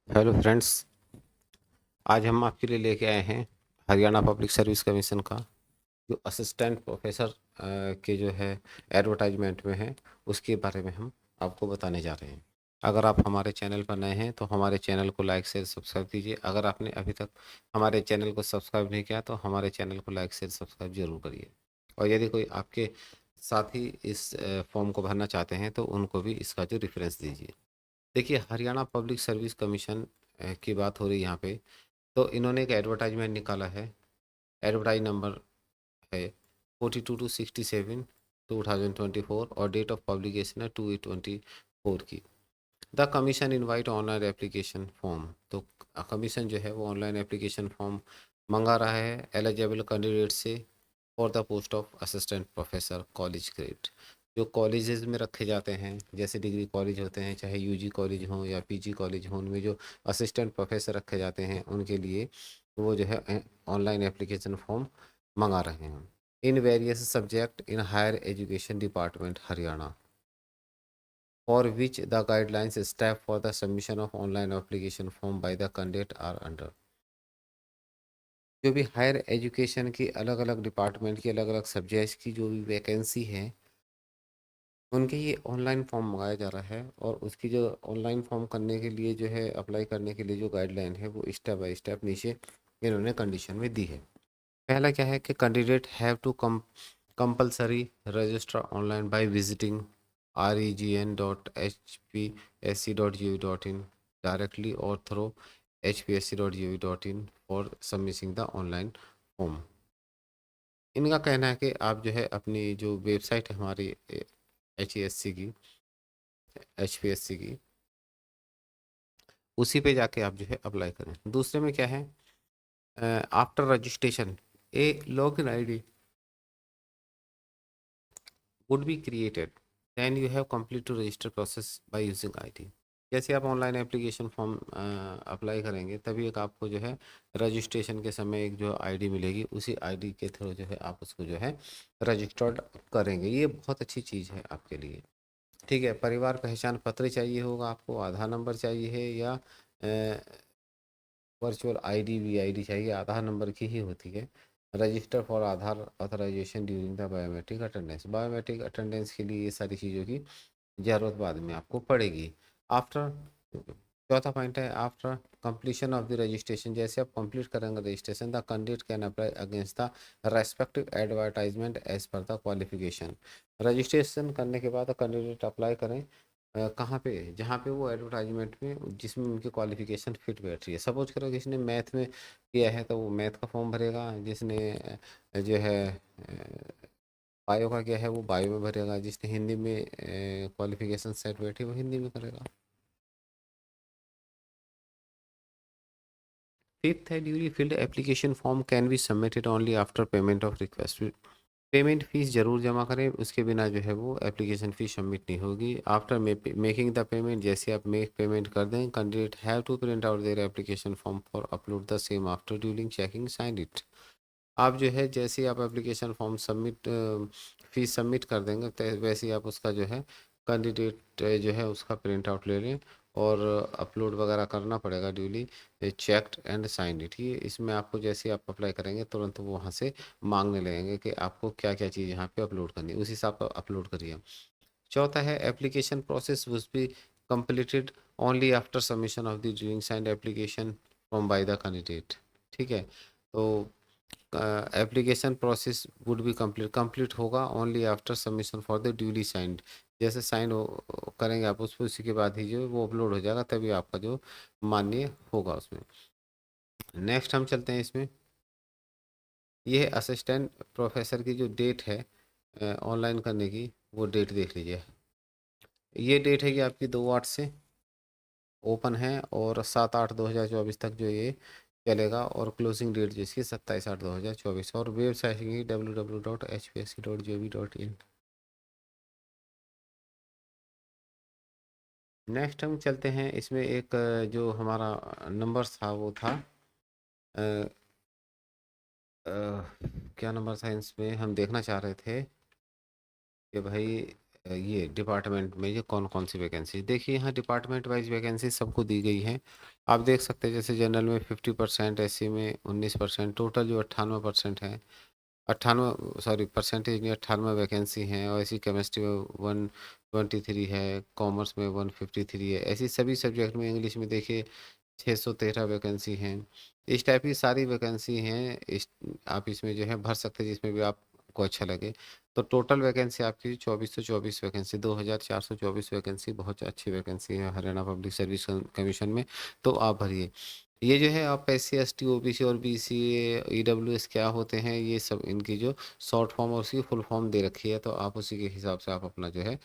Hello friends. आज हम आपके लिए लेके आए हैं हरियाणा पब्लिक सर्विस कमीशन का जो असिस्टेंट प्रोफेसर के जो है एडवर्टाइजमेंट में है, उसके बारे में हम आपको बताने जा रहे हैं। अगर आप हमारे चैनल पर नए हैं तो हमारे चैनल को लाइक शेयर सब्सक्राइब कीजिए। अगर आपने अभी तक हमारे चैनल को सब्सक्राइब नहीं किया तो हमारे चैनल को लाइक शेयर सब्सक्राइब जरूर करिए। और यदि कोई आपके साथी इस फॉर्म को भरना चाहते हैं तो उनको भी इसका जो रेफरेंस दीजिए। देखिए, हरियाणा पब्लिक सर्विस कमीशन की बात हो रही है यहाँ पे। तो इन्होंने एक एडवर्टाइजमेंट निकाला है। एडवर्टाइज नंबर है 42-67 2024 और डेट ऑफ पब्लिकेशन है 2/8/24 की। The commission invite online application form. तो कमीशन जो है वो ऑनलाइन एप्लीकेशन फॉर्म मंगा रहा है एलिजिबल कैंडिडेट से for the post of assistant professor college grade. जो कॉलेजेस में रखे जाते हैं, जैसे डिग्री कॉलेज होते हैं, चाहे यूजी कॉलेज हो या पीजी कॉलेज हो, उनमें जो असिस्टेंट प्रोफेसर रखे जाते हैं उनके लिए वो जो है ऑनलाइन एप्लीकेशन फॉर्म मंगा रहे हैं in various subject in higher education department Haryana, for which the guidelines established for the submission of online application form by the candidate are under। जो भी हायर एजुकेशन की अलग अलग डिपार्टमेंट की अलग अलग सब्जेक्ट्स की जो भी वैकेंसी है, उनके ये ऑनलाइन फॉर्म मंगाया जा रहा है। और उसकी जो ऑनलाइन फॉर्म करने के लिए जो है अप्लाई करने के लिए जो गाइडलाइन है वो स्टेप बाय स्टेप नीचे इन्होंने कंडीशन में दी है। पहला क्या है कि candidate have to compulsory register online by visiting regn.hpsc.gov.in directly or through hpsc.gov.in for submitting the online form। इनका कहना है कि आप जो है अपनी जो वेबसाइट है हमारी एच पी एस सी की उसी पे जाके आप जो है अप्लाई करें। दूसरे में क्या है, after registration A login ID would be created then you have complete to register process by using ID। जैसे आप ऑनलाइन एप्लीकेशन फॉर्म अप्लाई करेंगे तभी एक आपको जो है रजिस्ट्रेशन के समय एक जो आईडी मिलेगी, उसी आईडी के थ्रू जो है आप उसको जो है रजिस्टर्ड करेंगे। ये बहुत अच्छी चीज़ है आपके लिए। ठीक है, परिवार पहचान पत्र चाहिए होगा आपको, आधार नंबर चाहिए है या virtual ID V I D चाहिए, आधार नंबर की ही होती है। Register for Aadhaar authorization during the biometric attendance. Biometric attendance के लिए ये सारी चीज़ों की ज़रूरत बाद में आपको पड़ेगी। आफ्टर चौथा पॉइंट है after completion of the registration. जैसे आप कंप्लीट करेंगे registration the candidate can apply against the respective advertisement as per the qualification. Registration करने के बाद कैंडिडेट अप्लाई करें कहाँ पे, जहाँ पे वो एडवर्टाइजमेंट में जिसमें उनकी क्वालिफिकेशन फिट बैठ रही है। सपोज करो किसी ने मैथ में किया है तो वो मैथ का फॉर्म भरेगा, जिसने जो है बायो का किया है वो बायो में भरेगा, जिसने हिंदी में क्वालिफिकेशन सेट बैठी वो हिंदी में करेगा। फिफ्थ है duly field application form can be submitted only after payment of request. Payment fees जरूर जमा करें, उसके बिना जो है वो एप्लीकेशन फीस सबमिट नहीं होगी। आफ्टर मेकिंग द पेमेंट, जैसे आप मेक पेमेंट कर दें, candidate have to print out their application form for upload the same after during checking sign it. आप जो है जैसे ही आप application form submit fees submit कर देंगे तो वैसे ही आप उसका जो है कैंडिडेट जो है उसका प्रिंट आउट ले लें और अपलोड वगैरह करना पड़ेगा duly checked and signed it. ये इसमें आपको जैसे ही आप अप्लाई करेंगे तुरंत वो वहाँ से मांगने लगेंगे कि आपको क्या क्या चीज़ यहाँ पे अपलोड करनी है, उस हिसाब से अपलोड करिए। चौथा है application process would be completed only after submission of the during signed application from by the candidate. ठीक है, तो application process would be complete होगा only after submission for the duly signed. जैसे साइन करेंगे आप उस पर, उसी के बाद ही जो वो अपलोड हो जाएगा, तभी आपका जो मान्य होगा उसमें। नेक्स्ट हम चलते हैं इसमें। ये है असिस्टेंट प्रोफेसर की जो डेट है ऑनलाइन करने की, वो डेट देख लीजिए। ये डेट है कि आपकी 2/8 से ओपन है और 7/8/2024 तक जो ये चलेगा, और क्लोजिंग डेट जिसकी 27/8/2024, और वेबसाइट की www.hpsc.gov.in। नेक्स्ट हम चलते हैं इसमें एक जो हमारा नंबर था वो था अ, क्या नंबर था इसमें हम देखना चाह रहे थे कि भाई ये डिपार्टमेंट में ये कौन कौन सी वैकेंसी, देखिए यहाँ डिपार्टमेंट वाइज वैकेंसी सबको दी गई है। आप देख सकते हैं जैसे जनरल में 50%, एससी में 19%, टोटल जो 98% है, 98 सॉरी परसेंटेज में 98 वैकेंसी हैं। और ऐसी केमिस्ट्री में 123 है, कॉमर्स में 153 है, ऐसी सभी सब्जेक्ट में। इंग्लिश में देखिए 613 वैकेंसी हैं। इस टाइप की सारी वैकेंसी हैं। आप इसमें जो है भर सकते हैं जिसमें भी आपको अच्छा लगे। तो टोटल वैकेंसी आपकी 2424 वैकेंसी, 2424 वैकेंसी बहुत अच्छी वैकेंसी है हरियाणा पब्लिक सर्विस कमीशन में। तो आप भरिए। ये जो है आप SC ST OBC और BC EWS क्या होते हैं, ये सब इनकी जो शॉर्ट फॉर्म और उसकी फुल फॉर्म दे रखी है, तो आप उसी के हिसाब से आप अपना जो है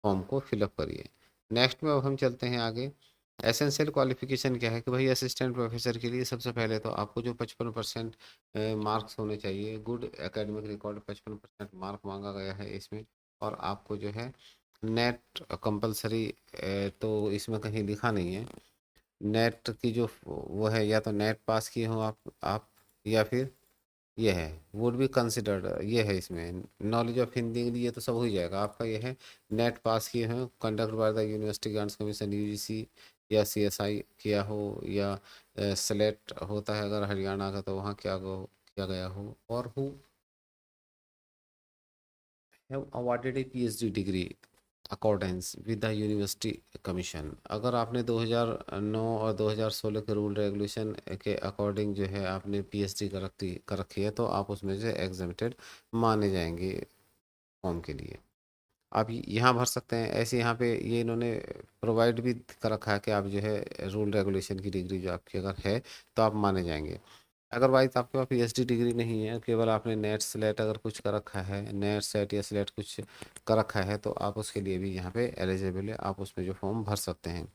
फॉर्म को फिलअप करिए। नेक्स्ट में अब हम चलते हैं आगे। एसेंशियल क्वालिफिकेशन क्या है कि भाई असिस्टेंट प्रोफेसर के लिए सबसे पहले तो आपको जो 55% मार्क्स होने चाहिए, गुड एकेडमिक रिकॉर्ड, 55% मार्क मांगा गया है इसमें। और आपको जो है नेट कंपलसरी, तो इसमें कहीं लिखा नहीं है। नेट की जो वो है, या तो नेट पास किए हो आप, या फिर ये है वुड बी कंसिडर्ड, ये है इसमें। नॉलेज ऑफ हिंदी इंग्लिश ये तो सब हो ही जाएगा आपका। ये है नेट पास किए हैं, conduct by the university grants commission UGC, या CSI किया हो, या सेलेक्ट होता है अगर हरियाणा का तो वहाँ किया गया हो, और who have awarded A PhD degree accordance with the university commission. अगर आपने 2009 और 2016 के रूल रेगुलेशन के अकॉर्डिंग जो है आपने PhD कर रखी है, तो आप उसमें से एग्जेम्प्टेड माने जाएंगे फॉर्म के लिए। आप यहाँ भर सकते हैं। ऐसे यहाँ पे ये इन्होंने प्रोवाइड भी कर रखा है कि आप जो है रूल रेगुलेशन की डिग्री जो आपकी अगर है तो आप माने जाएंगे। अदरवाइज आपके पास PhD डिग्री नहीं है, केवल आपने नेट स्लेट अगर कुछ कर रखा है, नेट सेट या स्लेट कुछ कर रखा है, तो आप उसके लिए भी यहाँ पे एलिजिबल है, आप उसमें जो फॉर्म भर सकते हैं।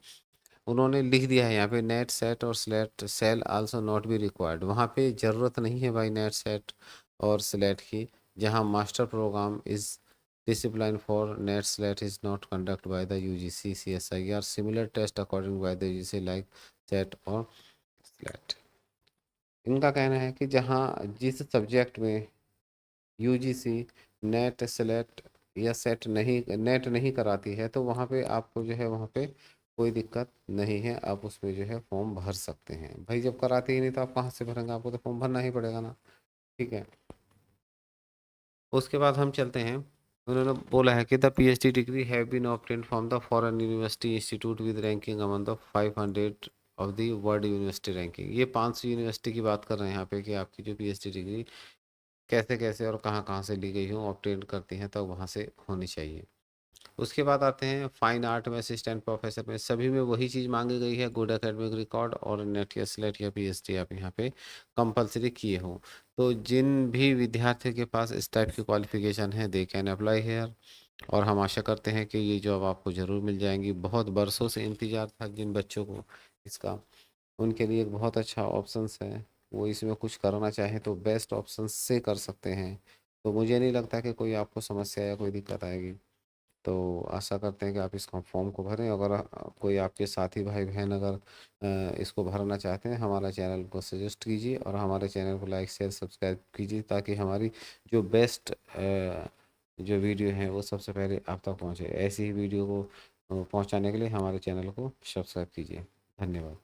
उन्होंने लिख दिया है यहाँ पे नेट सेट और SLET shall also not be required. वहाँ पे ज़रूरत नहीं है भाई नेट सेट और स्लेट की। जहाँ master program is discipline for net slat is not conducted by the UGC CSI or similar test according by the UGC like SET और SLAT। इनका कहना है कि जहाँ जिस सब्जेक्ट में UGC नेट स्लेट या सेट नहीं, नेट नहीं कराती है, तो वहाँ पे आपको जो है वहाँ पे कोई दिक्कत नहीं है, आप उसमें जो है फॉर्म भर सकते हैं। भाई जब कराती ही नहीं तो आप कहाँ से भरेंगे, आपको तो फॉर्म भरना ही पड़ेगा ना। ठीक है। उसके बाद हम चलते हैं। उन्होंने बोला है कि the PhD degree have been obtained from the foreign university institute with ranking among the 500 of the world university ranking. ये 500 यूनिवर्सिटी की बात कर रहे हैं यहाँ पे कि आपकी जो PhD डिग्री कैसे कैसे और कहाँ कहाँ से ली गई हो, ऑब्टेन करती हैं, तो वहाँ से होनी चाहिए। उसके बाद आते हैं फाइन आर्ट में असिस्टेंट प्रोफेसर में, सभी में वही चीज़ मांगी गई है, गुड एकेडमिक रिकॉर्ड और नेट या स्लेट या PhD आप यहाँ पे कंपलसरी किए हो। तो जिन भी विद्यार्थी के पास इस टाइप की क्वालिफिकेशन है दे कैन अप्लाई हेयर। और हम आशा करते हैं कि ये जॉब आपको ज़रूर मिल जाएंगी। बहुत बरसों से इंतज़ार था जिन बच्चों को इसका, उनके लिए एक बहुत अच्छा ऑप्शंस है। वो इसमें कुछ करना चाहें तो बेस्ट ऑप्शन से कर सकते हैं। तो मुझे नहीं लगता कि कोई आपको समस्या या कोई दिक्कत आएगी। तो आशा करते हैं कि आप इसका फॉर्म को भरें। अगर कोई आपके साथी भाई बहन अगर इसको भरना चाहते हैं, हमारा चैनल को सजेस्ट कीजिए और हमारे चैनल को लाइक शेयर सब्सक्राइब कीजिए, ताकि हमारी जो बेस्ट जो वीडियो है वो सबसे पहले आप तक पहुंचे। ऐसी ही वीडियो को पहुंचाने के लिए हमारे चैनल को सब्सक्राइब कीजिए। धन्यवाद।